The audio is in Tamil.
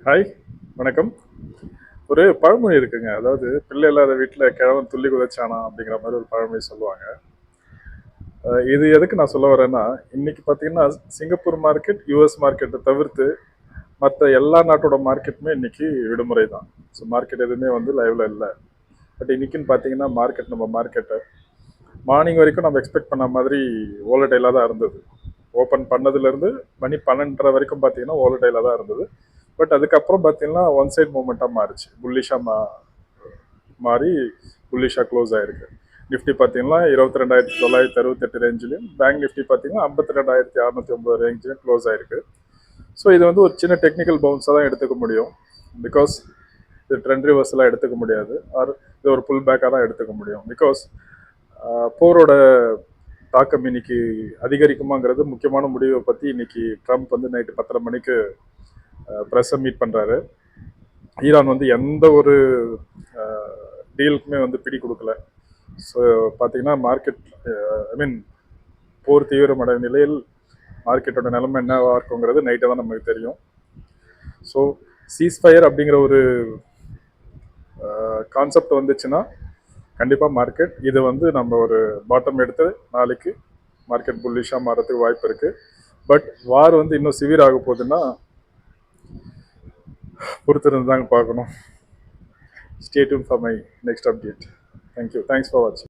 ஹாய், வணக்கம். ஒரு பழமொழி இருக்குங்க. அதாவது பிள்ளை இல்லாத வீட்டில் கிழவன் துள்ளி குதிச்சானா அப்படிங்கிற மாதிரி ஒரு பழமொழி சொல்லுவாங்க. இது எதுக்கு நான் சொல்ல வரேன்னா, இன்னைக்கு பார்த்தீங்கன்னா சிங்கப்பூர் மார்க்கெட், யூஎஸ் மார்க்கெட்டை தவிர்த்து மற்ற எல்லா நாட்டோட மார்க்கெட்டுமே இன்னைக்கு விடுமுறை தான். ஸோ மார்க்கெட் எதுவுமே வந்து லைவ்ல இல்லை. பட் இன்னைக்குன்னு பார்த்தீங்கன்னா நம்ம மார்க்கெட்டை மார்னிங் வரைக்கும் நம்ம எக்ஸ்பெக்ட் பண்ண மாதிரி ஓலடைலாக தான் இருந்தது. ஓப்பன் பண்ணதுலேருந்து மணி 12:30 வரைக்கும் பார்த்தீங்கன்னா ஓலடைலாக தான் இருந்தது. பட் அதுக்கப்புறம் பார்த்தீங்கன்னா ஒன் சைட் மூமெண்ட்டாக மாறிச்சு. மாறி புல்லிஷாக க்ளோஸ் ஆயிருக்கு. நிஃப்டி பார்த்தீங்கன்னா 22,968 ரேஞ்சிலையும், பேங்க் நிஃப்டி பார்த்தீங்கன்னா 52,609 ரேஞ்சிலையும் க்ளோஸ் ஆயிருக்கு. ஸோ இது வந்து ஒரு சின்ன டெக்னிக்கல் பவுன்ஸாக தான் எடுத்துக்க முடியும். பிகாஸ் இது ட்ரெண்ட் ரிவர்ஸ்லாம் எடுத்துக்க முடியாது. ஆர் இது ஒரு புல் பேக்காக தான் எடுத்துக்க முடியும். பிகாஸ் போரோட தாக்கம் இன்னைக்கு அதிகரிக்குமாங்கிறது முக்கியமான முடிவை பற்றி இன்னைக்கு ட்ரம்ப் வந்து நைட்டு 10:30 மணிக்கு ப்ரெஸ்ஸை மீட் பண்ணுறாரு. ஈரான் வந்து எந்த ஒரு டீலுக்குமே வந்து பிடி கொடுக்கல. ஸோ பார்த்தீங்கன்னா மார்க்கெட் போர் தீவிரமடைந்த நிலையில் மார்க்கெட்டோட நிலைமை என்னவா இருக்குங்கிறது நைட்டை தான் நமக்கு தெரியும். ஸோ சீஸ்ஃபயர் அப்படிங்கிற ஒரு கான்செப்ட் வந்துச்சுன்னா கண்டிப்பாக மார்க்கெட் இது வந்து நம்ம ஒரு பாட்டம் எடுத்து நாளைக்கு மார்க்கெட் புல்லிஷாக மாறதுக்கு வாய்ப்பு இருக்குது. பட் வார் வந்து இன்னும் சிவியர் ஆக போகுதுன்னா பொறுத்திருந்து தாங்க பார்க்கணும். Stay tuned for my next update. Thank you. Thanks for watching.